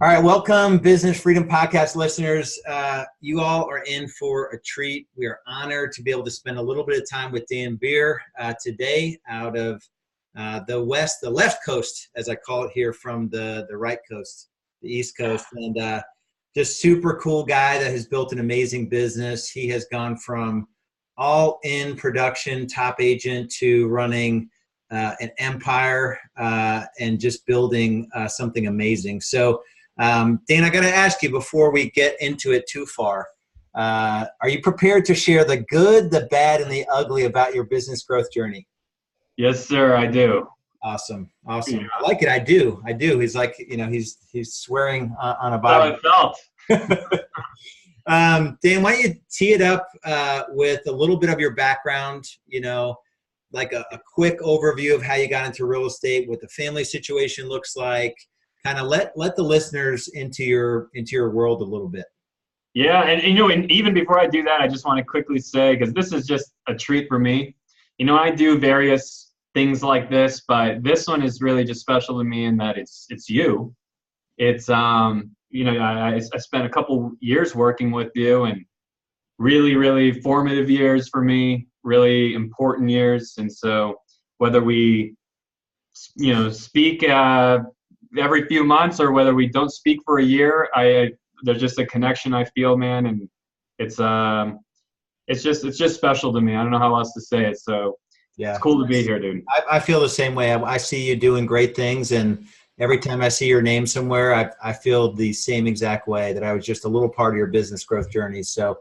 All right, welcome, Business Freedom Podcast listeners. You all are in for a treat. We are honored to be able to spend a little bit of time with Dan Beer today out of the left coast, as I call it here, from the right coast, the East Coast. And just super cool guy that has built an amazing business. He has gone from all-in production, top agent, to running an empire and just building something amazing. So, Dan, I got to ask you before we get into it too far, are you prepared to share the good, the bad, and the ugly about your business growth journey? Yes, sir, I do. Awesome. Yeah. I like it. I do. He's like, he's swearing on a That's Bible. how it felt. Dan, why don't you tee it up with a little bit of your background, like a quick overview of how you got into real estate, what the family situation looks like. Kind of let the listeners into your world a little bit. Yeah, and even before I do that, I just want to quickly say, because this is just a treat for me. I do various things like this, but this one is really just special to me in that it's you. It's I spent a couple years working with you, and really, really formative years for me, really important years. And so whether we speak every few months or whether we don't speak for a year, there's just a connection I feel, man, and it's just special to me. I don't know how else to say it. So yeah, it's cool to be here, dude. I feel the same way. I see you doing great things, and every time I see your name somewhere, I feel the same exact way, that I was just a little part of your business growth journey. So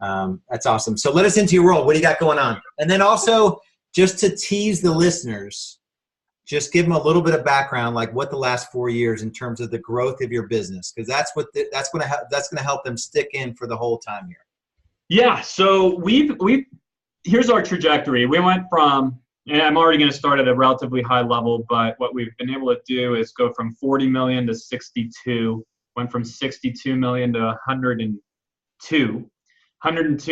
that's awesome. So let us into your world. What do you got going on? And then also, just to tease the listeners, just give them a little bit of background, like what the last 4 years in terms of the growth of your business, because that's going to help them stick in for the whole time here. Yeah. So here's our trajectory. We went from, and I'm already going to start at a relatively high level, but what we've been able to do is go from 40 million to 62, went from 62 million to 102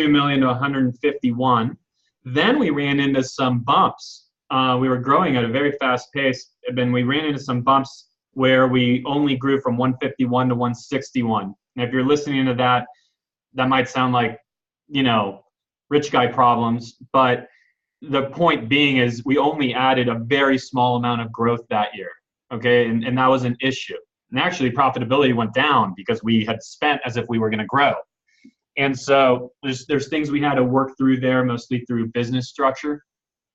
million to 151. Then we ran into some bumps. We were growing at a very fast pace, and then we ran into some bumps where we only grew from 151 to 161. And if you're listening to that, that might sound like, rich guy problems, but the point being is we only added a very small amount of growth that year, okay? And that was an issue. And actually profitability went down because we had spent as if we were going to grow. And so there's things we had to work through there, mostly through business structure.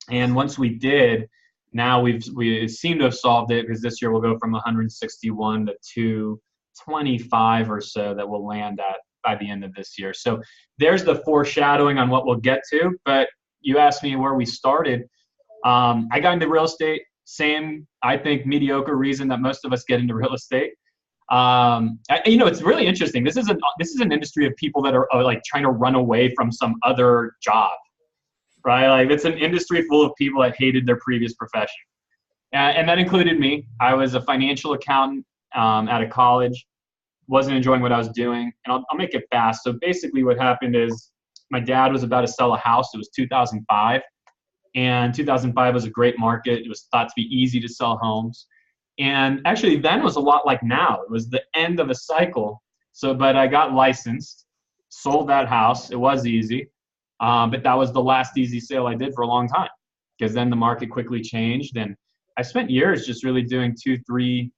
And once we did, now we seem to have solved it, because this year we'll go from 161 to 225 or so that we'll land at by the end of this year. So there's the foreshadowing on what we'll get to. But you asked me where we started. I got into real estate, same, I think, mediocre reason that most of us get into real estate. It's really interesting. This is an industry of people that are like trying to run away from some other job. Right? Like, it's an industry full of people that hated their previous profession. And that included me. I was a financial accountant out of college, wasn't enjoying what I was doing. And I'll make it fast. So basically what happened is my dad was about to sell a house. It was 2005. And 2005 was a great market. It was thought to be easy to sell homes. And actually then was a lot like now. It was the end of a cycle. But I got licensed, sold that house. It was easy. But that was the last easy sale I did for a long time, because then the market quickly changed. And I spent years just really doing 2, 3,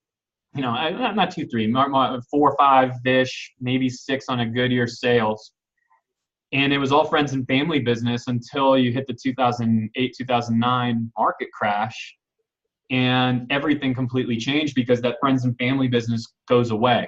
not 2, 3, 4 or 5-ish, maybe 6 on a good year sales. And it was all friends and family business until you hit the 2008, 2009 market crash. And everything completely changed because that friends and family business goes away.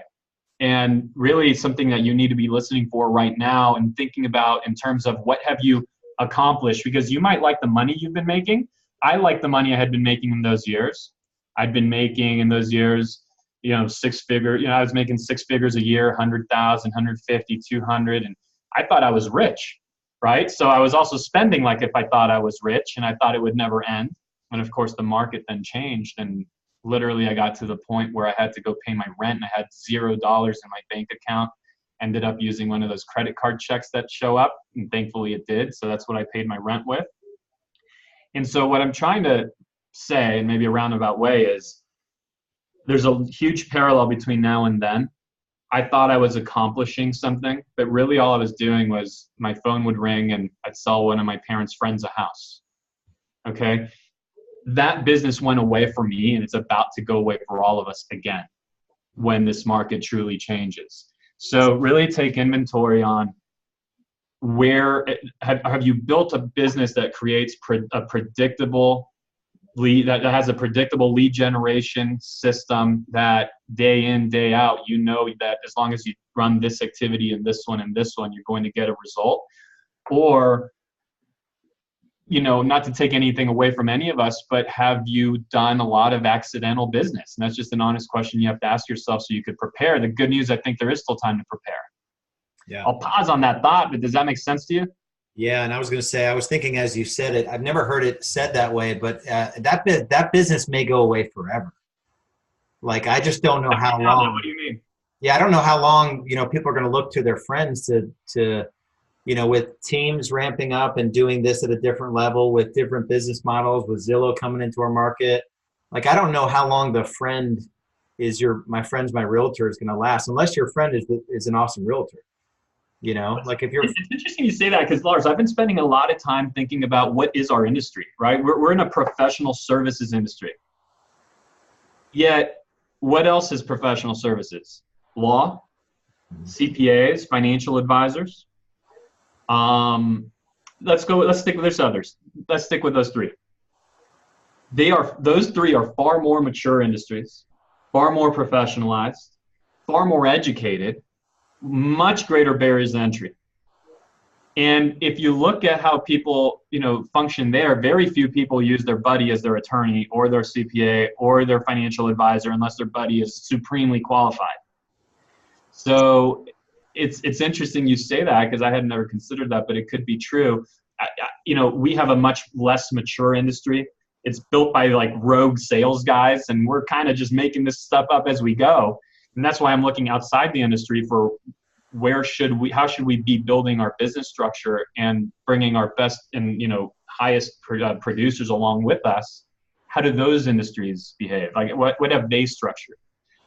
And really something that you need to be listening for right now and thinking about in terms of what have you accomplished, because you might like the money you've been making. I like the money I had been making in those years. I'd been making in those years, 6 figures. I was making 6 figures a year, 100,000, 150, 200. And I thought I was rich, right? So I was also spending like if I thought I was rich, and I thought it would never end. And of course the market then changed, and literally I got to the point where I had to go pay my rent, and I had $0 in my bank account. Ended up using one of those credit card checks that show up, and thankfully it did. So that's what I paid my rent with. And so what I'm trying to say, in maybe a roundabout way, is there's a huge parallel between now and then. I thought I was accomplishing something, but really all I was doing was my phone would ring and I'd sell one of my parents' friends a house. Okay. That business went away for me, and it's about to go away for all of us again when this market truly changes. So really take inventory on where have you built a business that creates a predictable lead, that has a predictable lead generation system that day in, day out, you know that as long as you run this activity and this one, you're going to get a result? Or, you know, not to take anything away from any of us, but have you done a lot of accidental business? And that's just an honest question you have to ask yourself so you could prepare. The good news, I think there is still time to prepare. Yeah. I'll pause on that thought, but does that make sense to you? Yeah, and I was going to say, I was thinking as you said it, I've never heard it said that way, but that business may go away forever. Like, I just don't know how long. What do you mean? Yeah, I don't know how long, you know, people are going to look to their friends to, you know, with teams ramping up and doing this at a different level with different business models, with Zillow coming into our market. Like, I don't know how long the friend is my friend's my realtor is going to last, unless your friend is an awesome realtor. You know, like if you're. It's interesting you say that, because Lars, I've been spending a lot of time thinking about what is our industry, right? We're in a professional services industry. Yet, what else is professional services? Law, CPAs, financial advisors. Let's stick with those others. Let's stick with those three. Those three are far more mature industries, far more professionalized, far more educated, much greater barriers to entry. And if you look at how people, you know, function there, very few people use their buddy as their attorney or their CPA or their financial advisor unless their buddy is supremely qualified. So it's interesting you say that, because I had never considered that, but it could be true. You know, we have a much less mature industry. It's built by like rogue sales guys, and we're kind of just making this stuff up as we go. And that's why I'm looking outside the industry for how should we be building our business structure and bringing our best and, you know, highest producers along with us. How do those industries behave? Like what have they structured?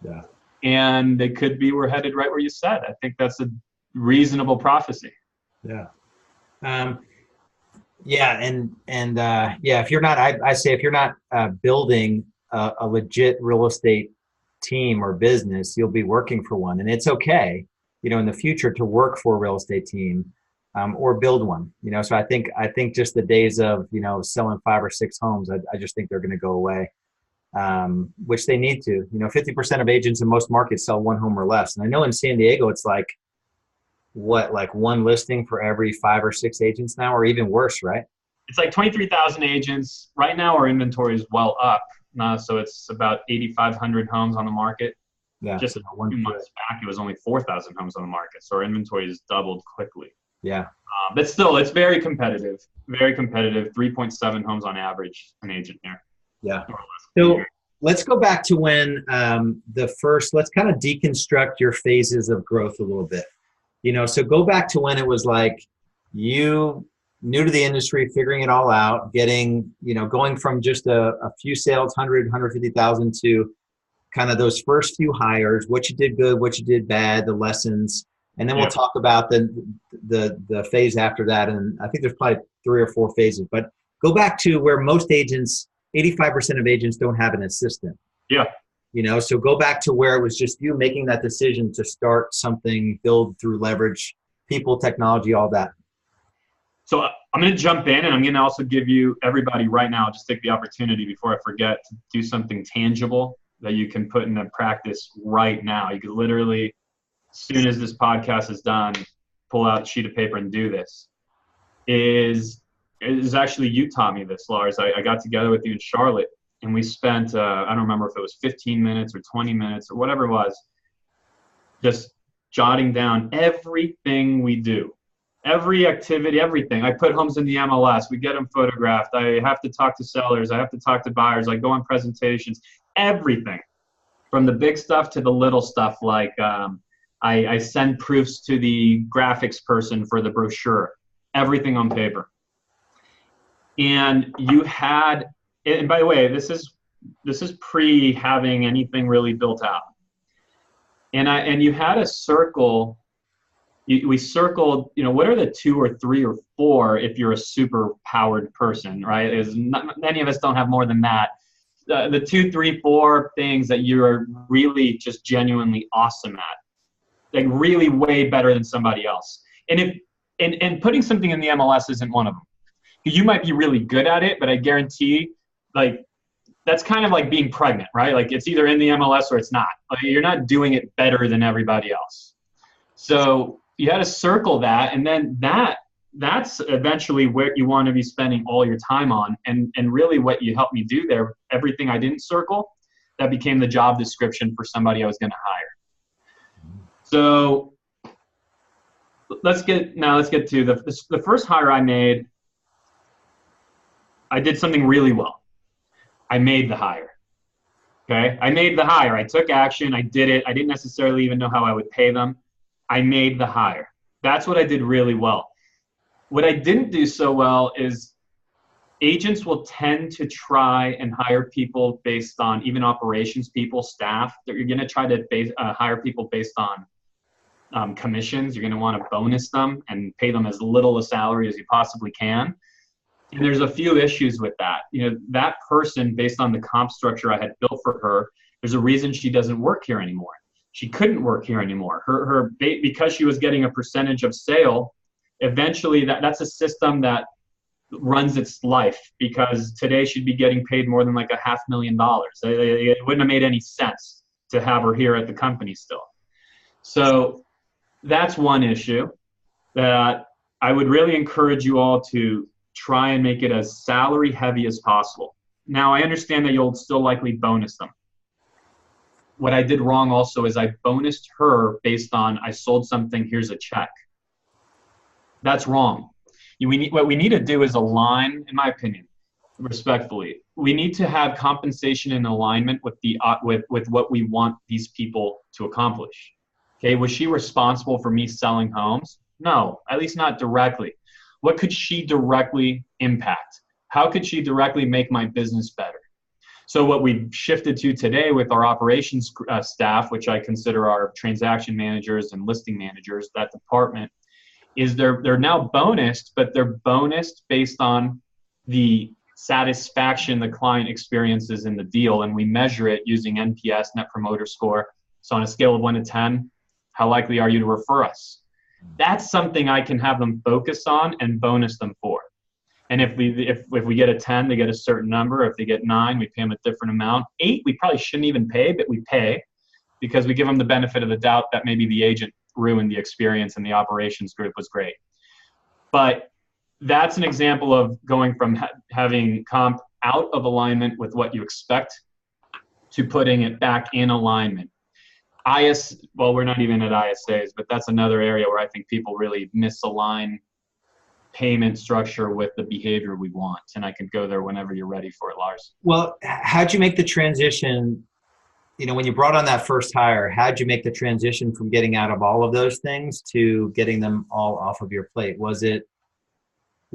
Yeah. And it could be we're headed right where you said. I think that's a reasonable prophecy. Yeah. Yeah. If you're not, I say if you're not building a legit real estate team or business, you'll be working for one. And it's okay, you know, in the future to work for a real estate team or build one, you know. So I think just the days of, you know, selling 5 or 6 homes, I just think they're going to go away, which they need to. You know, 50% of agents in most markets sell 1 home or less. And I know in San Diego, it's like, like 1 listing for every 5 or 6 agents now, or even worse, right? It's like 23,000 agents. Right now, our inventory is well up. So it's about 8,500 homes on the market. Yeah. Just a few months back, it was only 4,000 homes on the market. So our inventory has doubled quickly. Yeah. But still, it's very competitive. Very competitive. 3.7 homes on average, an agent here. Yeah. So let's go back to when let's kind of deconstruct your phases of growth a little bit. You know, so go back to when it was like you new to the industry, figuring it all out, getting, you know, going from just a few sales, 100, 150,000 to kind of those first few hires, what you did good, what you did bad, the lessons. And then we'll talk about the phase after that. And I think there's probably 3 or 4 phases, but go back to where most agents, 85% of agents don't have an assistant. Yeah. You know, so go back to where it was just you making that decision to start something, build through leverage, people, technology, all that. So I'm going to jump in, and I'm going to also give you, everybody right now, just take the opportunity before I forget, to do something tangible that you can put into practice right now. You could literally, as soon as this podcast is done, pull out a sheet of paper and do this. Is actually, you taught me this, Lars. I got together with you in Charlotte, and we spent, I don't remember if it was 15 minutes or 20 minutes or whatever it was, just jotting down everything we do. Every activity, everything. I put homes in the MLS. We get them photographed. I have to talk to sellers. I have to talk to buyers. I go on presentations. Everything, from the big stuff to the little stuff. Like I send proofs to the graphics person for the brochure. Everything on paper. And you had, and by the way, this is is pre having anything really built out. And you had a circle. We circled, what are the 2 or 3 or 4 if you're a super powered person, right? Many of us don't have more than that. The 2, 3, 4 things that you're really just genuinely awesome at, like really way better than somebody else. And putting something in the MLS isn't one of them. You might be really good at it, but I guarantee, like, that's kind of like being pregnant, right? Like, it's either in the MLS or it's not. Like, you're not doing it better than everybody else. So you had to circle that, and then that's eventually where you want to be spending all your time on. And really what you helped me do there, everything I didn't circle, that became the job description for somebody I was going to hire. So let's get to the first hire I made. I did something really well. I made the hire. Okay. I made the hire. I took action. I did it. I didn't necessarily even know how I would pay them. I made the hire. That's what I did really well. What I didn't do so well is agents will tend to try and hire people based on, even operations people, staff, that you're going to try to hire people based on commissions. You're going to want to bonus them and pay them as little a salary as you possibly can. And there's a few issues with that. That person, based on the comp structure I had built for her, there's a reason she doesn't work here anymore. She couldn't work here anymore. Because she was getting a percentage of sale, eventually that's a system that runs its life, because today she'd be getting paid more than like $500,000. It wouldn't have made any sense to have her here at the company still. So that's one issue that I would really encourage you all to try and make it as salary heavy as possible. Now, I understand that you'll still likely bonus them. What I did wrong also is I bonused her based on, I sold something, here's a check. That's wrong. What we need to do is align, in my opinion, respectfully. We need to have compensation in alignment with what we want these people to accomplish. Okay, was she responsible for me selling homes? No, at least not directly. What could she directly impact? How could she directly make my business better? So what we've shifted to today with our operations staff, which I consider our transaction managers and listing managers, that department, is they're now bonused, but they're bonused based on the satisfaction the client experiences in the deal. And we measure it using NPS, Net Promoter Score. So on a scale of 1 to 10, how likely are you to refer us? That's something I can have them focus on and bonus them for. And if we get a 10, they get a certain number. If they get 9, we pay them a different amount. 8, we probably shouldn't even pay, but we pay because we give them the benefit of the doubt that maybe the agent ruined the experience and the operations group was great. But that's an example of going from having comp out of alignment with what you expect to putting it back in alignment. Well, we're not even at ISAs, but that's another area where I think people really misalign payment structure with the behavior we want. And I could go there whenever you're ready for it, Lars. Well, how'd you make the transition? When you brought on that first hire, how'd you make the transition from getting out of all of those things to getting them all off of your plate? Was it,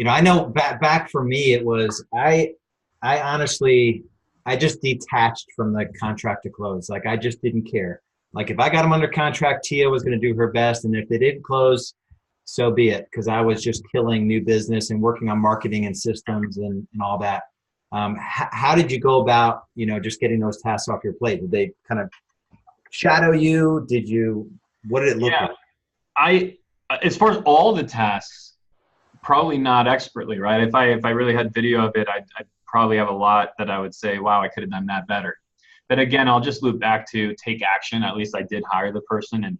I know back for me, it was, I honestly, I just detached from the contract to close. Like, I just didn't care. Like, if I got them under contract, Tia was going to do her best. And if they didn't close, so be it. Because I was just killing new business and working on marketing and systems and all that. How did you go about, just getting those tasks off your plate? Did they kind of shadow you? What did it look like? As far as all the tasks, probably not expertly, right? If I really had video of it, I'd probably have a lot that I would say, wow, I could have done that better. But again, I'll just loop back to take action. At least I did hire the person, and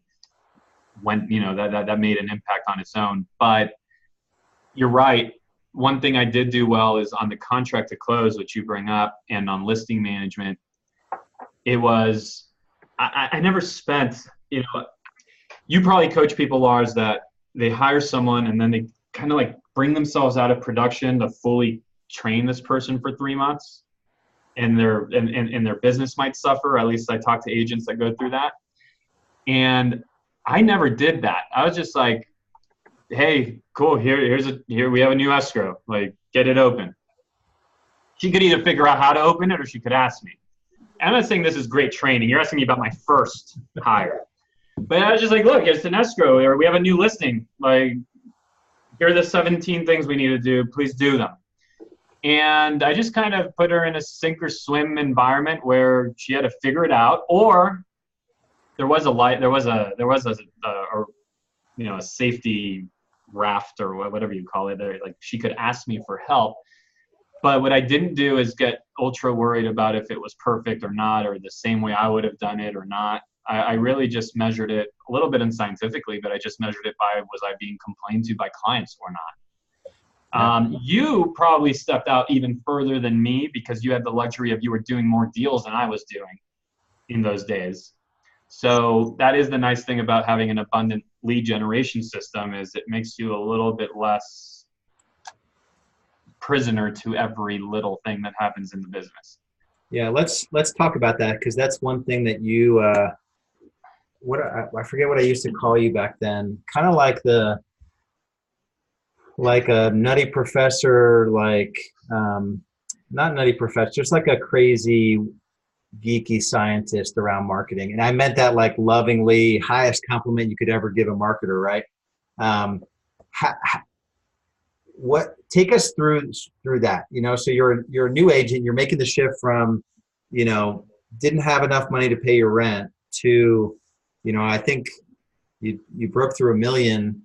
when, that made an impact on its own. But you're right. One thing I did do well is on the contract to close, which you bring up, and on listing management, it was, I never spent, you probably coach people, Lars, that they hire someone and then they kind of like bring themselves out of production to fully train this person for 3 months. And their business might suffer. At least I talk to agents that go through that. And I never did that. I was just like, hey, cool, here we have a new escrow. Like, get it open. She could either figure out how to open it or she could ask me. I'm not saying this is great training. You're asking me about my first hire. But I was just like, look, it's an escrow, or we have a new listing. Like, here are the 17 things we need to do. Please do them. And I just kind of put her in a sink or swim environment where she had to figure it out, or there was a safety raft or whatever you call it. There, like, she could ask me for help. But what I didn't do is get ultra worried about if it was perfect or not, or the same way I would have done it or not. I really just measured it a little bit unscientifically, but I just measured it by, was I being complained to by clients or not? You probably stepped out even further than me because you had the luxury of, you were doing more deals than I was doing in those days. So that is the nice thing about having an abundant lead generation system, is it makes you a little bit less prisoner to every little thing that happens in the business. Yeah, let's talk about that, because that's one thing that you I forget what I used to call you back then. Kind of like a nutty professor, like not nutty professor, just like a crazy geeky scientist around marketing. And I meant that like lovingly, highest compliment you could ever give a marketer, right? Take us through that, so you're a new agent, you're making the shift from, didn't have enough money to pay your rent to, I think you broke through $1 million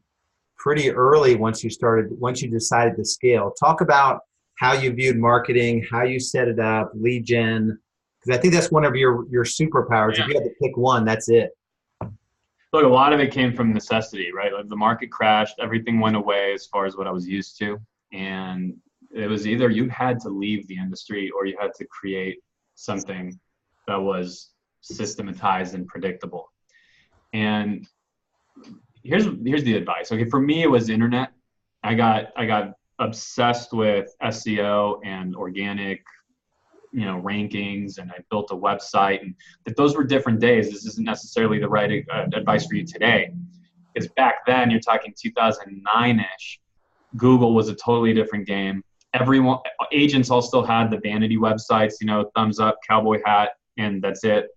pretty early once you decided to scale. Talk about how you viewed marketing, how you set it up, lead gen, because I think that's one of your superpowers. Yeah. If you had to pick one, that's it. Look, a lot of it came from necessity, right? Like, the market crashed, everything went away as far as what I was used to. And it was either you had to leave the industry or you had to create something that was systematized and predictable. And here's the advice. Okay, for me, it was internet. I got obsessed with SEO and organic, rankings, and I built a website. And that those were different days. This isn't necessarily the right advice for you today, because back then, you're talking 2009-ish. Google was a totally different game. Agents all still had the vanity websites, thumbs up, cowboy hat, and that's it.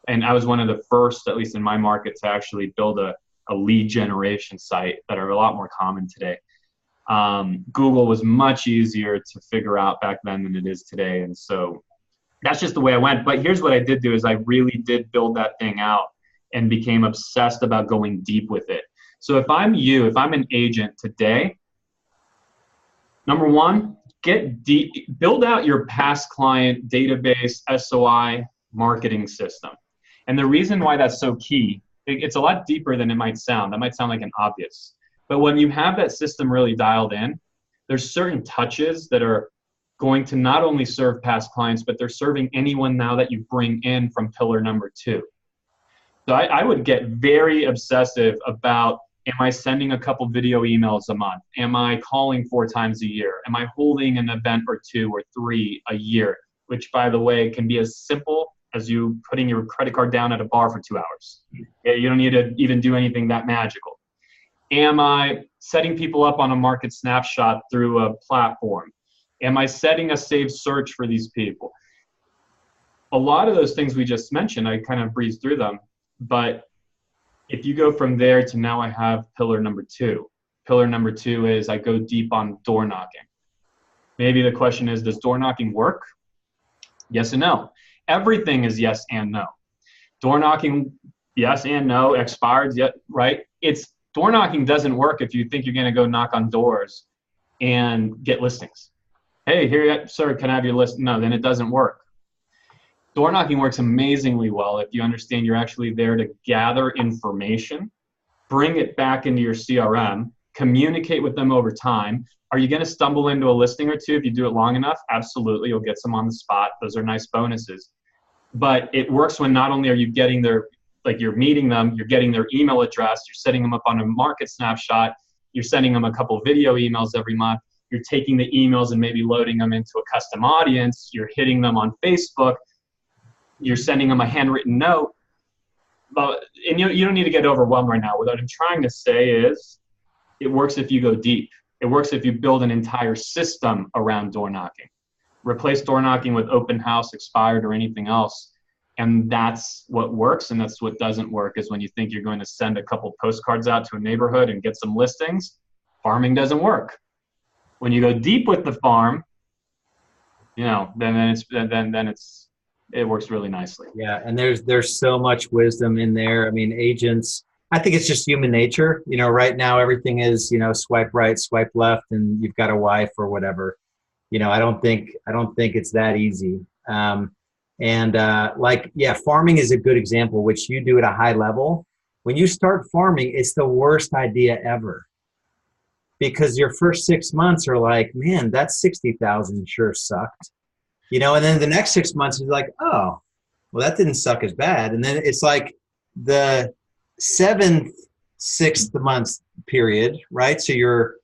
And I was one of the first, at least in my market, to actually build a lead generation site that are a lot more common today. Google was much easier to figure out back then than it is today. And so that's just the way I went. But here's what I did do, is I really did build that thing out and became obsessed about going deep with it. So if I'm an agent today, number one, get deep, build out your past client database, SOI marketing system. And the reason why that's so key, it's a lot deeper than it might sound. That might sound like an obvious. But when you have that system really dialed in, there's certain touches that are going to not only serve past clients, but they're serving anyone now that you bring in from pillar number 2. So I would get very obsessive about, am I sending a couple video emails a month? Am I calling 4 times a year? Am I holding an event or 2 or 3 a year? Which, by the way, can be as simple as you putting your credit card down at a bar for 2 hours. You don't need to even do anything that magical. Am I setting people up on a market snapshot through a platform? Am I setting a saved search for these people? A lot of those things we just mentioned, I kind of breezed through them. But if you go from there to now, I have pillar number 2. Pillar number 2 is I go deep on door knocking. Maybe the question is, does door knocking work? Yes and no. Everything is yes and no. Door knocking, yes and no. Expired, yet, right? Door knocking doesn't work if you think you're going to go knock on doors and get listings. Hey, here, sir, can I have your list? No, then it doesn't work. Door knocking works amazingly well if you understand you're actually there to gather information, bring it back into your CRM, communicate with them over time. Are you going to stumble into a listing or 2 if you do it long enough? Absolutely. You'll get some on the spot. Those are nice bonuses. But it works when not only are you getting you're meeting them, you're getting their email address, you're setting them up on a market snapshot, you're sending them a couple video emails every month, you're taking the emails and maybe loading them into a custom audience, you're hitting them on Facebook, you're sending them a handwritten note. And you don't need to get overwhelmed right now. What I'm trying to say is, it works if you go deep. It works if you build an entire system around door knocking. replace door knocking with open house, expired, or anything else. And that's what works, and that's what doesn't work, is when you think you're going to send a couple postcards out to a neighborhood and get some listings. Farming doesn't work. When you go deep with the farm, then it works really nicely. Yeah, and there's so much wisdom in there. I mean, agents, I think it's just human nature. Right now everything is, swipe right, swipe left, and you've got a wife or whatever. I don't think it's that easy. Farming is a good example, which you do at a high level. When you start farming, it's the worst idea ever, because your first 6 months are like, man, that 60,000 sure sucked. And then the next 6 months is like, oh, well, that didn't suck as bad. And then it's like the 6th month period, right? So you're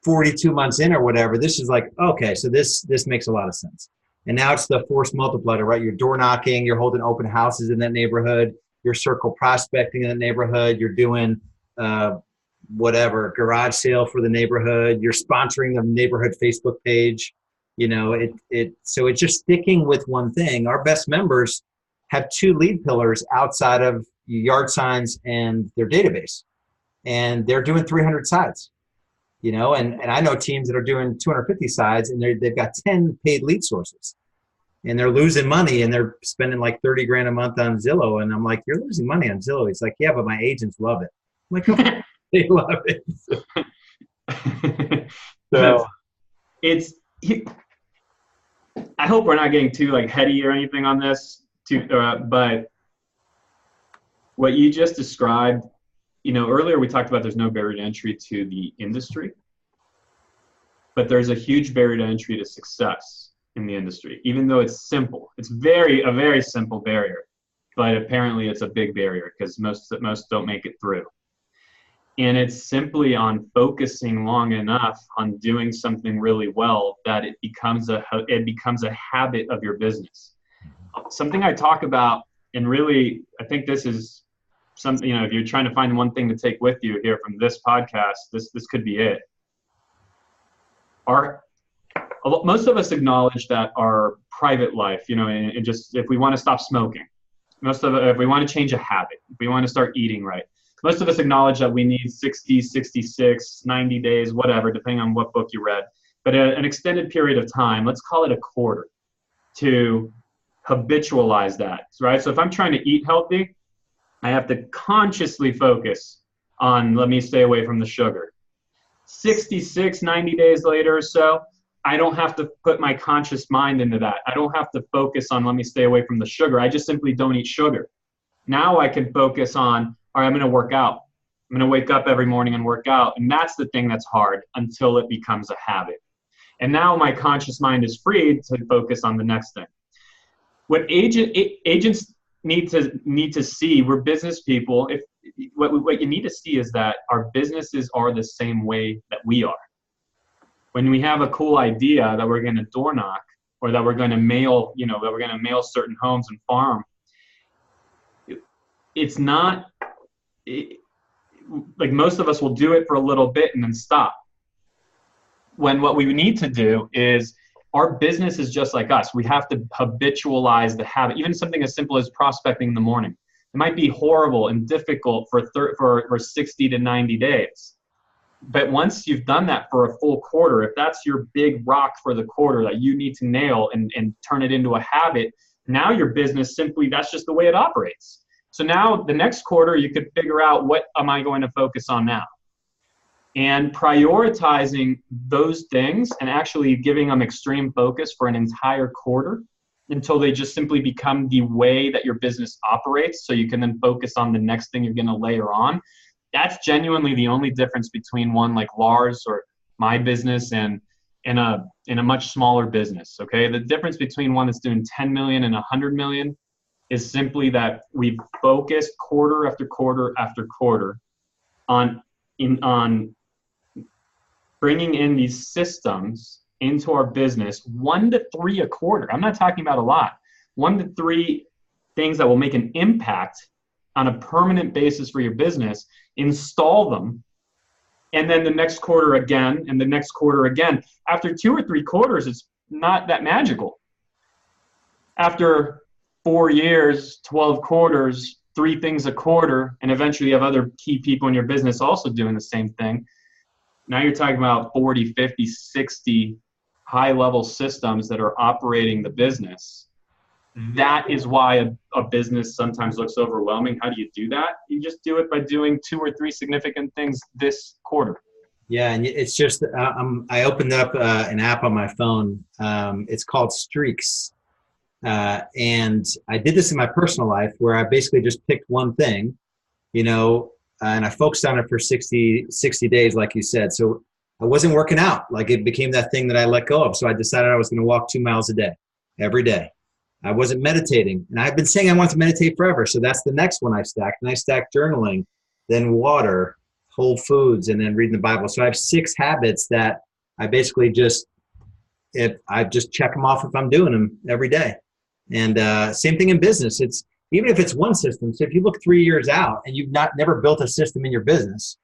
42 months in or whatever. This is like, okay, so this makes a lot of sense. And now it's the force multiplier, right? You're door knocking, you're holding open houses in that neighborhood, you're circle prospecting in that neighborhood, you're doing garage sale for the neighborhood, you're sponsoring the neighborhood Facebook page. So it's just sticking with one thing. Our best members have 2 lead pillars outside of yard signs and their database, and they're doing 300 sides. And I know teams that are doing 250 sides, and they've got 10 paid lead sources, and they're losing money, and they're spending like 30 grand a month on Zillow. And I'm like, you're losing money on Zillow. He's like, yeah, but my agents love it. I'm like, okay, they love it. So I hope we're not getting too heady or anything on this, but what you just described, earlier we talked about there's no barrier to entry to the industry, but there's a huge barrier to entry to success in the industry, even though it's simple. It's a very simple barrier, but apparently it's a big barrier because most don't make it through. And it's simply on focusing long enough on doing something really well that it becomes a habit of your business. Something I talk about, and really, I think this is something, if you're trying to find one thing to take with you here from this podcast, this could be it. Most of us acknowledge that our private life, and just if we want to stop smoking, if we want to change a habit, if we want to start eating right, most of us acknowledge that we need 60, 66, 90 days, whatever, depending on what book you read, but an extended period of time, let's call it a quarter, to habitualize that, right? So if I'm trying to eat healthy, I have to consciously focus on, let me stay away from the sugar. 66, 90 days later or so, I don't have to put my conscious mind into that. I don't have to focus on, let me stay away from the sugar. I just simply don't eat sugar. Now I can focus on, all right, I'm going to work out. I'm going to wake up every morning and work out. And that's the thing that's hard until it becomes a habit. And now my conscious mind is freed to focus on the next thing. What agents need to see, we're business people. What you need to see is that our businesses are the same way that we are. When we have a cool idea that we're going to door knock, or that we're going to mail, certain homes and farm, it's not like most of us will do it for a little bit and then stop. When what we need to do is, our business is just like us. We have to habitualize the habit, even something as simple as prospecting in the morning. It might be horrible and difficult for 60 to 90 days. But once you've done that for a full quarter, if that's your big rock for the quarter that you need to nail and turn it into a habit, now your business simply, that's just the way it operates. So now the next quarter, you could figure out, what am I going to focus on now? And prioritizing those things and actually giving them extreme focus for an entire quarter until they just simply become the way that your business operates, so you can then focus on the next thing you're going to layer on. That's genuinely the only difference between one like Lars or my business and in a much smaller business. Okay, the difference between one that's doing 10 million and 100 million is simply that we've focused quarter after quarter after quarter on bringing in these systems into our business, 1 to 3 a quarter. I'm not talking about a lot. 1 to 3 things that will make an impact on a permanent basis for your business, install them, and then the next quarter again, and the next quarter again. After 2 or 3 quarters, it's not that magical. After 4 years, 12 quarters, 3 things a quarter, and eventually you have other key people in your business also doing the same thing. Now you're talking about 40, 50, 60 high-level systems that are operating the business. That is why a business sometimes looks overwhelming. How do you do that? You just do it by doing 2 or 3 significant things this quarter. Yeah, and it's just I opened up an app on my phone. It's called Streaks. And I did this in my personal life where I basically just picked one thing, and I focused on it for 60 days, like you said. So I wasn't working out. Like, it became that thing that I let go of. So I decided I was going to walk 2 miles a day, every day. I wasn't meditating. And I've been saying I want to meditate forever. So that's the next one I stacked. And I stacked journaling, then water, whole foods, and then reading the Bible. So I have 6 habits that I basically just check them off if I'm doing them every day. And same thing in business. It's even if it's one system. So if you look 3 years out and you've never built a system in your business,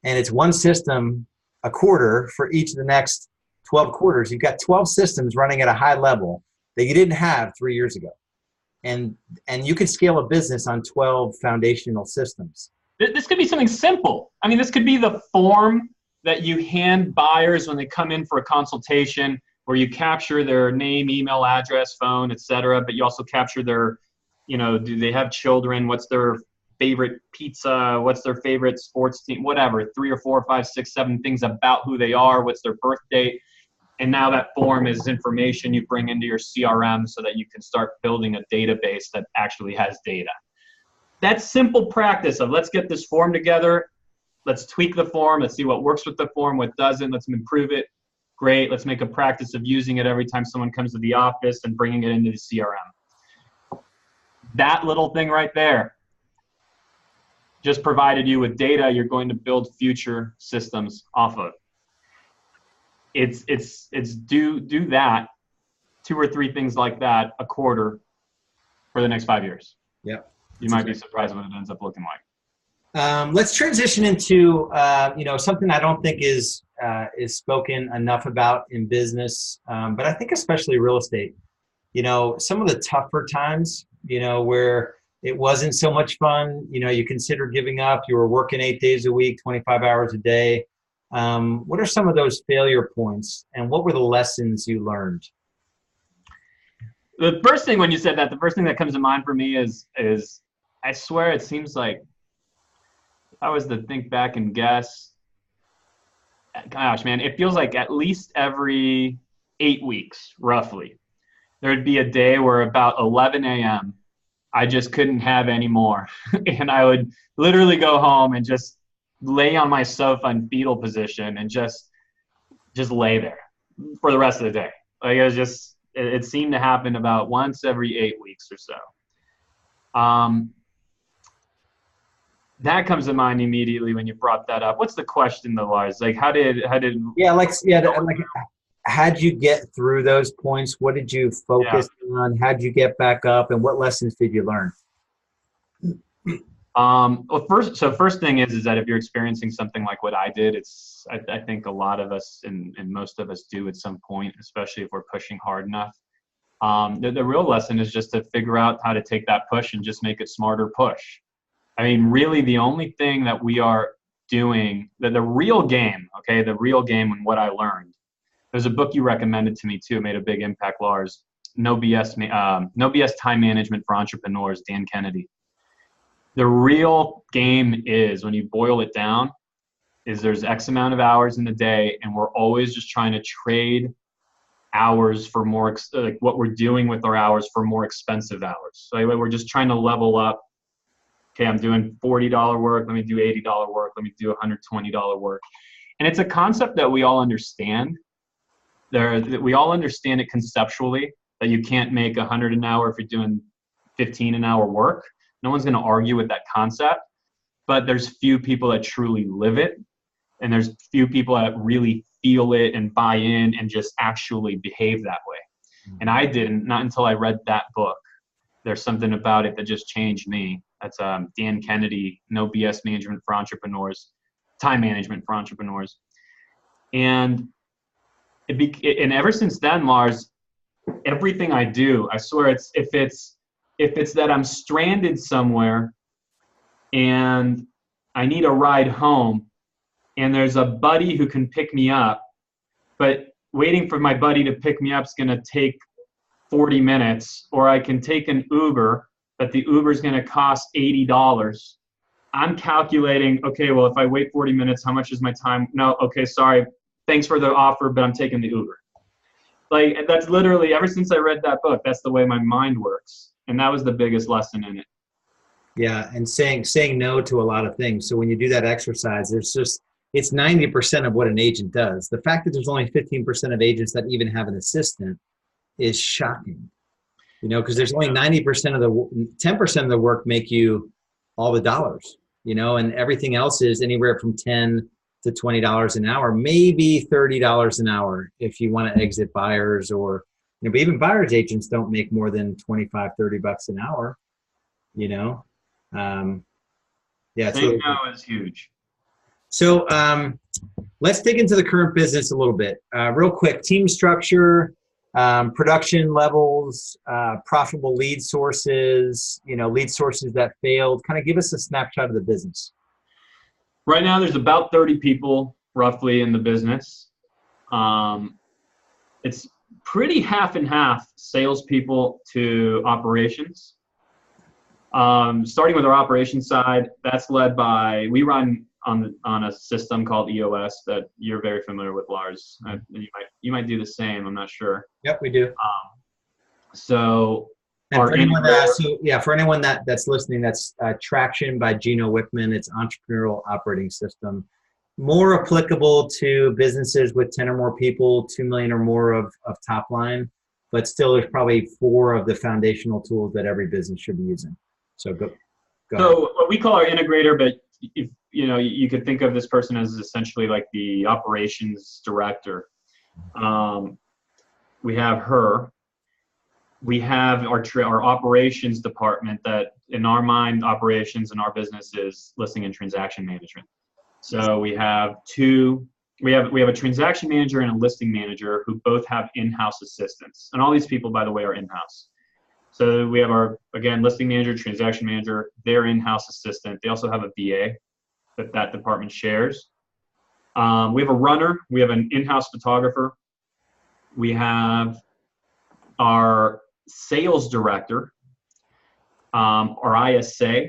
and it's one system a quarter for each of the next 12 quarters, you've got 12 systems running at a high level that you didn't have 3 years ago. And you can scale a business on 12 foundational systems. This could be something simple. I mean, this could be the form that you hand buyers when they come in for a consultation, where you capture their name, email, address, phone, etc. But you also capture their, do they have children? What's their favorite pizza? What's their favorite sports team? Whatever, 3 or 4 or 5, 6, 7 things about who they are. What's their birth date? And now that form is information you bring into your CRM so that you can start building a database that actually has data. That simple practice of, let's get this form together. Let's tweak the form. Let's see what works with the form, what doesn't. Let's improve it. Great. Let's make a practice of using it every time someone comes to the office and bringing it into the CRM. That little thing right there just provided you with data you're going to build future systems off of. It's do that, 2 or 3 things like that a quarter for the next 5 years. Yep. You might be surprised what it ends up looking like. Let's transition into something I don't think is spoken enough about in business, but I think especially real estate. Some of the tougher times, where it wasn't so much fun. You considered giving up. You were working 8 days a week, 25 hours a day. What are some of those failure points, and what were the lessons you learned? The first thing, when you said that, the first thing that comes to mind for me is I swear it seems like, if I was to think back and guess, gosh, man, it feels like at least every 8 weeks, roughly, there would be a day where about 11 a.m., I just couldn't have any more. And I would literally go home and just lay on my sofa in fetal position and just lay there for the rest of the day. Like, it seemed to happen about once every 8 weeks or so. That comes to mind immediately when you brought that up. What's the question though, Lars? Like, how'd you get through those points? What did you focus on? How'd you get back up, and what lessons did you learn? Well, first thing is that if you're experiencing something like what I did, I think a lot of us and most of us do at some point, especially if we're pushing hard enough. The real lesson is just to figure out how to take that push and just make it smarter push. I mean, really the only thing that we are doing, the real game, the real game, and what I learned. There's a book you recommended to me too, made a big impact, Lars. No BS Time Management for Entrepreneurs, Dan Kennedy. The real game is, when you boil it down, is there's X amount of hours in the day, and we're always just trying to trade hours for more, like what we're doing with our hours for more expensive hours. So anyway, we're just trying to level up. Okay, I'm doing $40 work. Let me do $80 work. Let me do $120 work. And it's a concept that we all understand. We all understand it conceptually, that you can't make $100 an hour if you're doing $15 an hour work. No one's going to argue with that concept, but there's few people that truly live it. And there's few people that really feel it and buy in and just actually behave that way. And I didn't, not until I read that book. There's something about it that just changed me. That's Dan Kennedy, No BS Management for Entrepreneurs, Time Management for Entrepreneurs. And And ever since then, Lars, everything I do, I swear if it's that I'm stranded somewhere and I need a ride home and there's a buddy who can pick me up, but waiting for my buddy to pick me up is going to take 40 minutes, or I can take an Uber, but the Uber is going to cost $80. I'm calculating, okay, well, if I wait 40 minutes, how much is my time? No, okay, sorry. Thanks for the offer, but I'm taking the Uber. Like, that's literally, ever since I read that book, that's the way my mind works. And that was the biggest lesson in it. Yeah, and saying no to a lot of things. So when you do that exercise, it's 90% of what an agent does. The fact that there's only 15% of agents that even have an assistant is shocking. Because there's only 90% of the 10% of the work make you all the dollars, and everything else is anywhere from $10 to $20 an hour, maybe $30 an hour if you want to exit buyers, or but even buyers agents don't make more than $25-$30 an hour. Yeah, saying no is huge. So let's dig into the current business a little bit. Real quick, team structure, production levels, profitable lead sources, lead sources that failed. Kind of give us a snapshot of the business. Right now, there's about 30 people roughly in the business. It's pretty half and half salespeople to operations. Starting with our operations side, that's led by, we run on a system called EOS that you're very familiar with, Lars. You might do the same. I'm not sure. Yep, we do. And for anyone that's listening, that's Traction by Gino Wickman. It's entrepreneurial operating system, more applicable to businesses with 10 or more people, 2 million or more of top line, but still there's probably 4 of the foundational tools that every business should be using. So go ahead. So what we call our integrator, but if you could think of this person as essentially like the operations director. We have her. We have our operations department that, in our mind, operations in our business is listing and transaction management. So we have a transaction manager and a listing manager who both have in-house assistants. And all these people, by the way, are in-house. So we have our, again, listing manager, transaction manager, their in-house assistant. They also have a VA that department shares. We have a runner. We have an in-house photographer. We have our sales director, our ISA.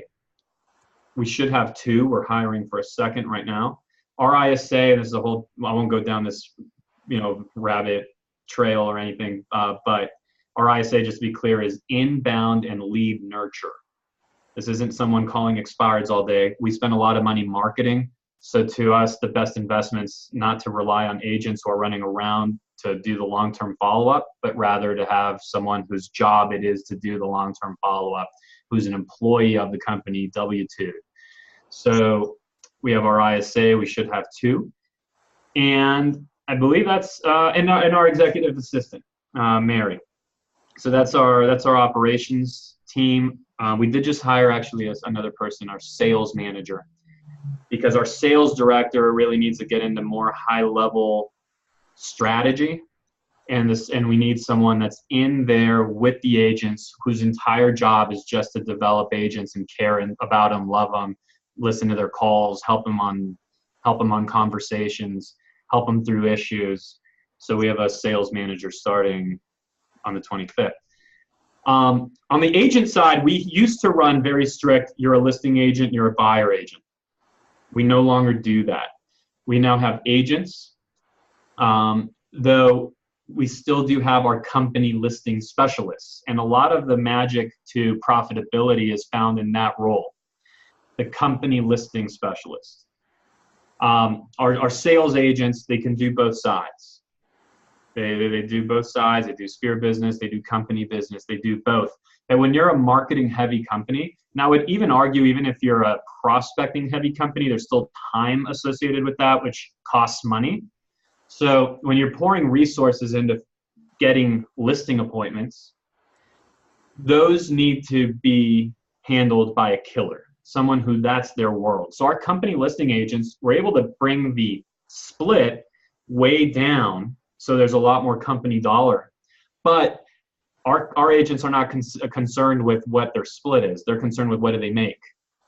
We should have 2. We're hiring for a second right now. Our ISA, this is a whole, I won't go down this, rabbit trail or anything, but our ISA, just to be clear, is inbound and lead nurture. This isn't someone calling expireds all day. We spend a lot of money marketing. So to us, the best investment's not to rely on agents who are running around to do the long-term follow-up, but rather to have someone whose job it is to do the long-term follow-up, who's an employee of the company, W-2. So we have our ISA. We should have 2. And I believe that's and our executive assistant, Mary. So that's our operations team. We did just hire actually another person, our sales manager, because our sales director really needs to get into more high-level strategy, and we need someone that's in there with the agents whose entire job is just to develop agents and care about them, love them, listen to their calls, help them on conversations, help them through issues. So we have a sales manager starting on the 25th. On the agent side, we used to run very strict, you're a listing agent, you're a buyer agent. We no longer do that. We now have agents, though we still do have our company listing specialists. And a lot of the magic to profitability is found in that role, the company listing specialist. Our sales agents, they can do both sides. They do both sides. They do sphere business. They do company business. They do both. And when you're a marketing heavy company, now I would even argue, even if you're a prospecting heavy company, there's still time associated with that, which costs money. So when you're pouring resources into getting listing appointments, those need to be handled by a killer, someone who that's their world. So our company listing agents were able to bring the split way down So there's a lot more company dollar. But our agents are not concerned with what their split is. They're concerned with what do they make.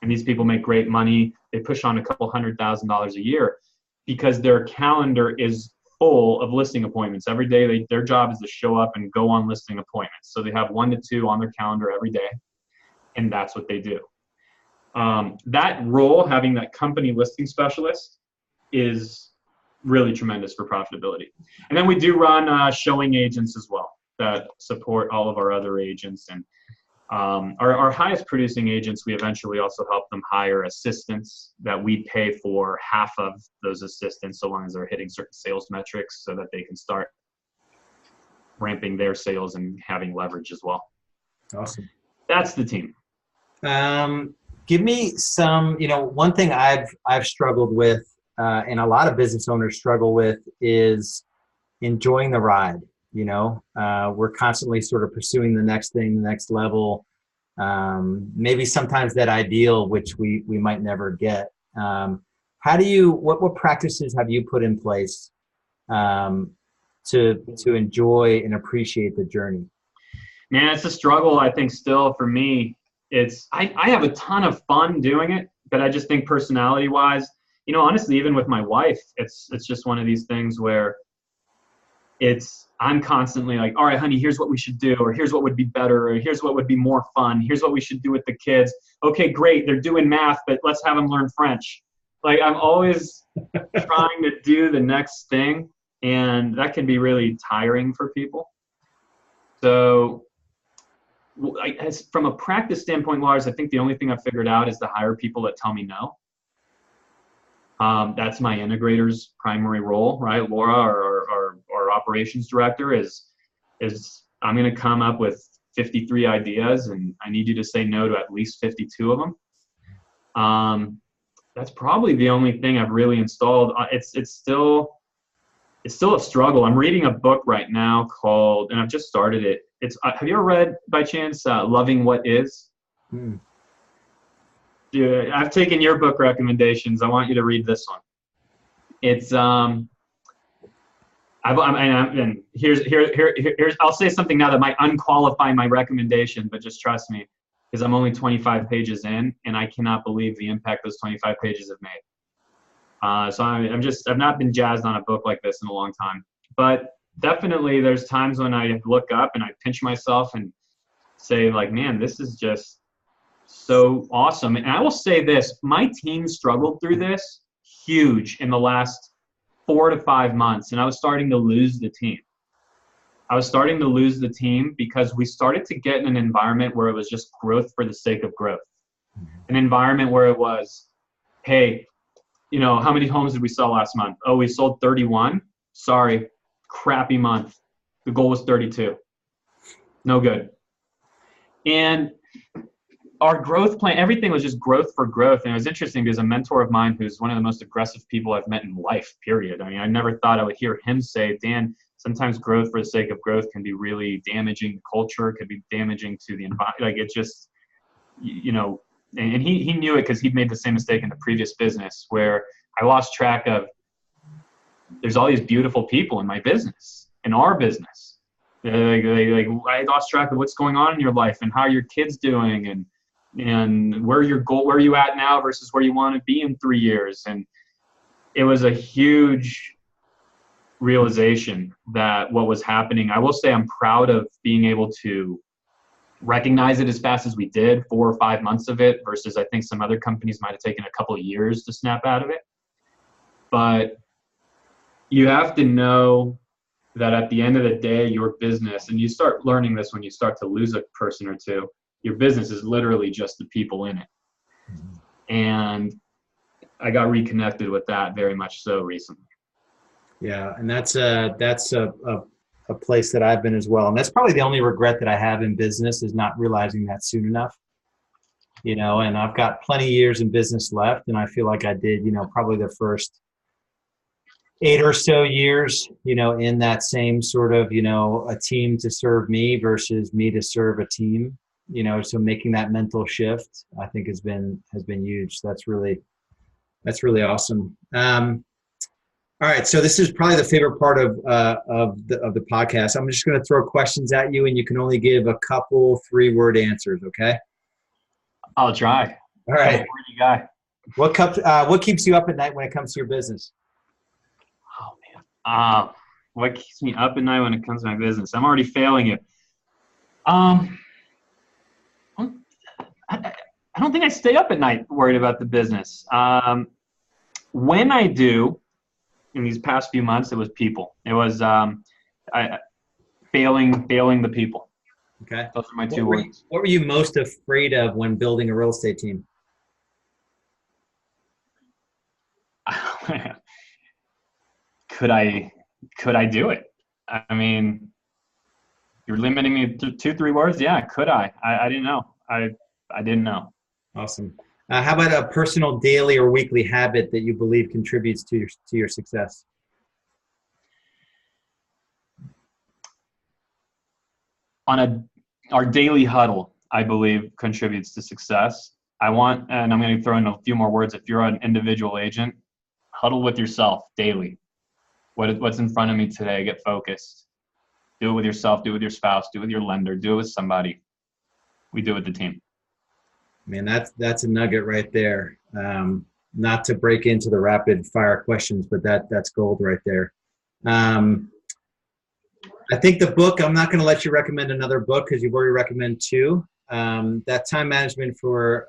And these people make great money. They push on a couple $100,000 a year because their calendar is full of listing appointments. Every day, their job is to show up and go on listing appointments. So they have 1 to 2 on their calendar every day, and that's what they do. That role, having that company listing specialist, is really tremendous for profitability. And then we do run showing agents as well that support all of our other agents. And our highest producing agents, we eventually also help them hire assistants that we pay for half of those assistants so long as they're hitting certain sales metrics so that they can start ramping their sales and having leverage as well. Awesome. That's the team. Give me some, one thing I've struggled with, and a lot of business owners struggle with, is enjoying the ride. We're constantly sort of pursuing the next thing, the next level, maybe sometimes that ideal, which we might never get. What practices have you put in place to enjoy and appreciate the journey? Man, it's a struggle, I think, still for me. I have a ton of fun doing it, but I just think personality wise, honestly, even with my wife, it's just one of these things where I'm constantly like, all right, honey, here's what we should do, or here's what would be better, or here's what would be more fun. Here's what we should do with the kids. Okay, great. They're doing math, but let's have them learn French. Like, I'm always trying to do the next thing, and that can be really tiring for people. So from a practice standpoint, Lars, I think the only thing I've figured out is to hire people that tell me no. That's my integrator's primary role, right? Laura, our operations director, is I'm going to come up with 53 ideas, and I need you to say no to at least 52 of them. That's probably the only thing I've really installed. It's still a struggle. I'm reading a book right now called, and I've just started it. Have you ever read by chance Loving What Is? Dude, I've taken your book recommendations. I want you to read this one. It's here's I'll say something now that might unqualify my recommendation, but just trust me, because I'm only 25 pages in, and I cannot believe the impact those 25 pages have made. So I've not been jazzed on a book like this in a long time. But definitely there's times when I look up and I pinch myself and say, like, man, this is just so awesome. And I will say this, my team struggled through this huge in the last 4 to 5 months, and I was starting to lose the team. Because we started to get in an environment where it was just growth for the sake of growth. An environment where it was, hey, how many homes did we sell last month? Oh, we sold 31. Sorry, crappy month. The goal was 32. No good. And our growth plan, everything was just growth for growth. And it was interesting because a mentor of mine, who's one of the most aggressive people I've met in life, period. I mean, I never thought I would hear him say, Dan, sometimes growth for the sake of growth can be really damaging to culture, could be damaging to the environment. Like, it's just, and he knew it because he'd made the same mistake in the previous business where I lost track of, there's all these beautiful people in my business, in our business. I lost track of what's going on in your life and how your kids doing and where are you at now versus where you want to be in 3 years. And it was a huge realization that what was happening. I will say I'm proud of being able to recognize it as fast as we did, 4 or 5 months of it, versus I think some other companies might have taken a couple of years to snap out of it. But you have to know that at the end of the day, your business, and you start learning this when you start to lose a person or two, your business is literally just the people in it. And I got reconnected with that very much so recently. Yeah, and that's a place that I've been as well. And that's probably the only regret that I have in business, is not realizing that soon enough. And I've got plenty of years in business left, and I feel like I did, probably the first 8 or so years, in that same sort of, a team to serve me versus me to serve a team, so making that mental shift, I think has been huge. So that's really awesome. All right, so this is probably the favorite part of the podcast. I'm just going to throw questions at you, and you can only give a couple 3-word answers. Okay. I'll try. All right. Wordy guy. What keeps you up at night when it comes to your business? Oh man. What keeps me up at night when it comes to my business? I'm already failing it. I don't think I stay up at night worried about the business. When I do, in these past few months, it was people. It was failing the people. Okay. Those are my 2 words. What were you most afraid of when building a real estate team? Could I do it? I mean, you're limiting me to 2-3 words. Yeah, could I? I didn't know. I didn't know. Awesome. How about a personal daily or weekly habit that you believe contributes to your success? Our daily huddle, I believe, contributes to success. And I'm going to throw in a few more words. If you're an individual agent, huddle with yourself daily. What's in front of me today? Get focused. Do it with yourself. Do it with your spouse. Do it with your lender. Do it with somebody. We do it with the team. Man, that's a nugget right there. Not to break into the rapid fire questions, but that's gold right there. I think the book, I'm not going to let you recommend another book because you've already recommended 2. That time management for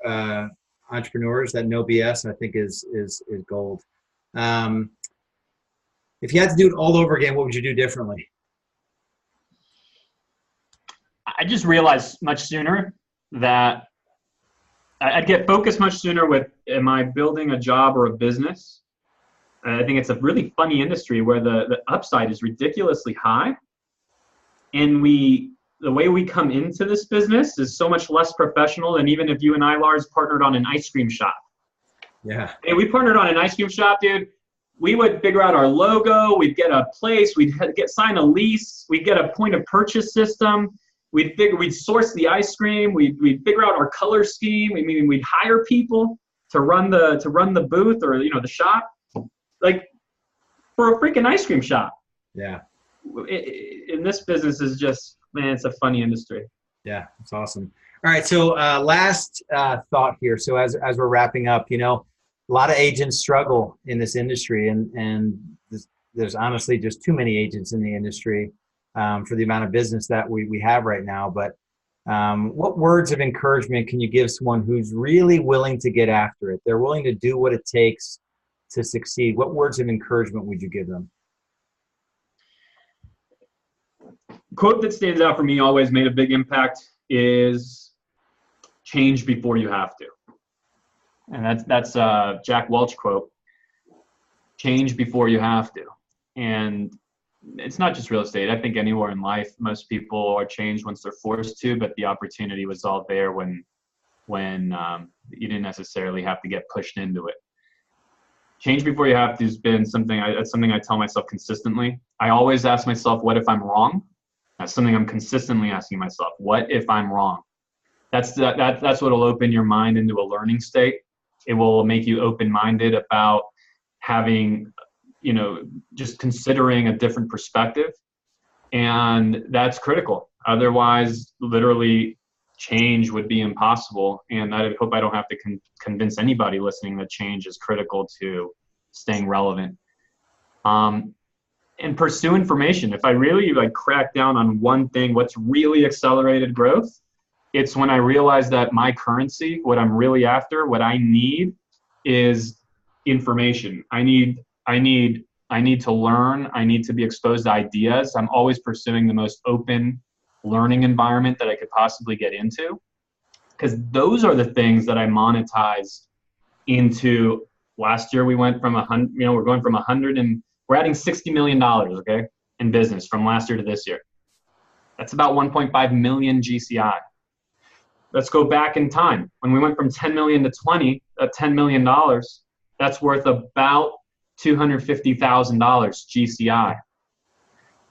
entrepreneurs, that no BS, I think is gold. If you had to do it all over again, what would you do differently? I just realized much sooner that I'd get focused much sooner with, am I building a job or a business? I think it's a really funny industry where the upside is ridiculously high. And the way we come into this business is so much less professional than even if you and I, Lars, partnered on an ice cream shop. Yeah. Hey, we partnered on an ice cream shop, dude. We would figure out our logo. We'd get a place. We'd sign a lease. We'd get a point of purchase system. We'd source the ice cream. We'd figure out our color scheme. We'd hire people to run the booth or the shop, like for a freaking ice cream shop. Yeah. In this business is just, man, it's a funny industry. Yeah, it's awesome. All right, so last thought here. So as we're wrapping up, a lot of agents struggle in this industry, and there's honestly just too many agents in the industry for the amount of business that we have right now. But what words of encouragement can you give someone who's really willing to get after it? They're willing to do what it takes to succeed. What words of encouragement would you give them? Quote that stands out for me, always made a big impact, is change before you have to. And that's a Jack Welch quote. Change before you have to. And it's not just real estate. I think anywhere in life, most people are changed once they're forced to, but the opportunity was all there when you didn't necessarily have to get pushed into it. Change before you have to has been something I tell myself consistently. I always ask myself, what if I'm wrong? That's something I'm consistently asking myself. What if I'm wrong? That's what will open your mind into a learning state. It will make you open-minded about having, just considering a different perspective. And that's critical. Otherwise, literally, change would be impossible. And I hope I don't have to convince anybody listening that change is critical to staying relevant. And pursue information. If I really crack down on one thing, what's really accelerated growth, it's when I realize that my currency, what I'm really after, what I need is information. I need to learn. I need to be exposed to ideas. I'm always pursuing the most open learning environment that I could possibly get into, because those are the things that I monetize into. Last year we went from 100, we're going from 100 and we're adding $60 million, okay, in business from last year to this year. That's about 1.5 million GCI. Let's go back in time. When we went from 10 million to 20, $10 million, that's worth about $250,000 GCI.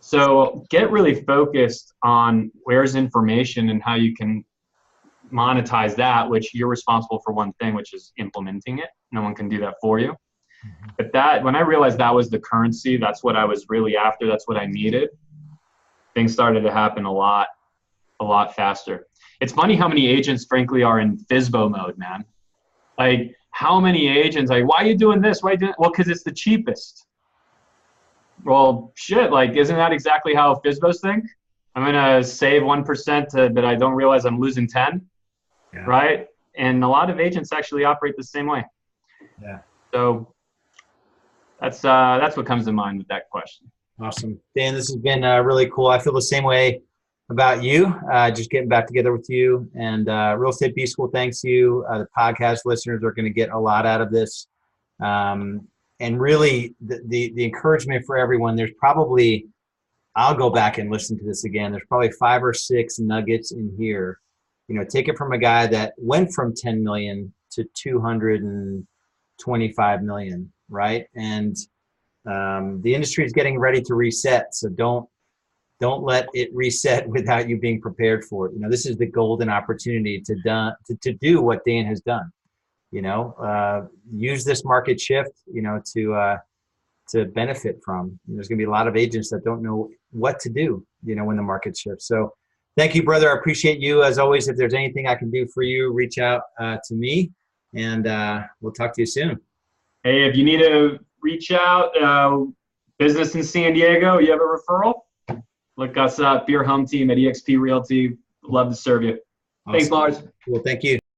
So get really focused on where's information and how you can monetize that, which you're responsible for one thing, which is implementing it. No one can do that for you. But when I realized that was the currency, that's what I was really after, that's what I needed, things started to happen a lot faster. It's funny how many agents, frankly, are in FSBO mode, man. Like, how many agents, like, why are you doing this? Why are you doing? Well, because it's the cheapest. Well, shit, like, isn't that exactly how FSBOs think? I'm going to save 1%, but I don't realize I'm losing 10, right? And a lot of agents actually operate the same way. Yeah. So that's what comes to mind with that question. Awesome. Dan, this has been really cool. I feel the same way about you, just getting back together with you. And Real Estate B School thanks you. The podcast listeners are going to get a lot out of this. And really, the encouragement for everyone, there's probably, I'll go back and listen to this again. There's probably 5 or 6 nuggets in here. You know, take it from a guy that went from 10 million to 225 million, right? And the industry is getting ready to reset. So don't let it reset without you being prepared for it. You know, this is the golden opportunity to do what Dan has done. You know, use this market shift, you know, to benefit from. There's going to be a lot of agents that don't know what to do, you know, when the market shifts. So thank you, brother. I appreciate you. As always, if there's anything I can do for you, reach out to me, and we'll talk to you soon. Hey, if you need to reach out, business in San Diego, you have a referral, look us up, Beer Home Team at eXp Realty. Love to serve you. Awesome. Thanks, Lars. Well, thank you.